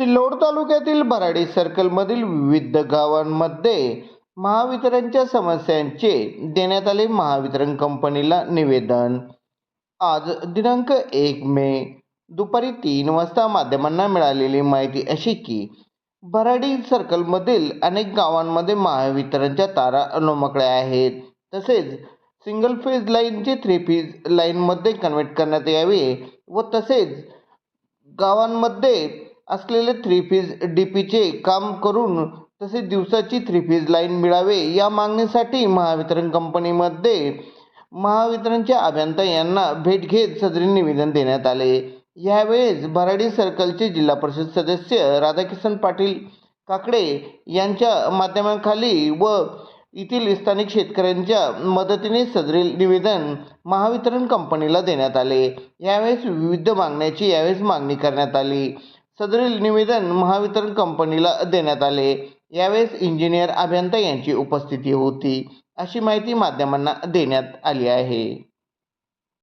सिल्लोड तालुक्यातील बराडी सर्कलमधील विविध गावांमध्ये महावितरणच्या समस्यांचे देण्यात आले महावितरण कंपनीला निवेदन। आज दिनांक 1 मे दुपारी 3 वाजता माध्यमांना मिळालेली माहिती अशी की बराडी सर्कलमधील अनेक गावांमध्ये महावितरणच्या तारा लोमकळ्या आहेत। तसेच सिंगल फेज लाईनचे 3 फेज लाईनमध्ये कन्व्हर्ट करण्यात यावे व तसेच गावांमध्ये असलेले 3 फेज डीपीचे काम करून तसेच दिवसाची 3 फेज लाईन मिळावे या मागणीसाठी महावितरण कंपनीमध्ये महावितरणचे अभियंता यांना भेट घेत सदरी निवेदन देण्यात आले। यावेळेस बराडी सर्कलचे जिल्हा परिषद सदस्य राधाकिशन पाटील काकडे यांच्या माध्यमाखाली व येथील स्थानिक शेतकऱ्यांच्या मदतीने सदरील निवेदन महावितरण कंपनीला देण्यात आले। यावेळेस विविध मागण्यांची मागणी करण्यात आली। सदरील निवेदन महावितरण कंपनीला देण्यात आले। यावेळेस इंजिनियर अभियंता यांची उपस्थिती होती अशी माहिती माध्यमांना देण्यात आली आहे।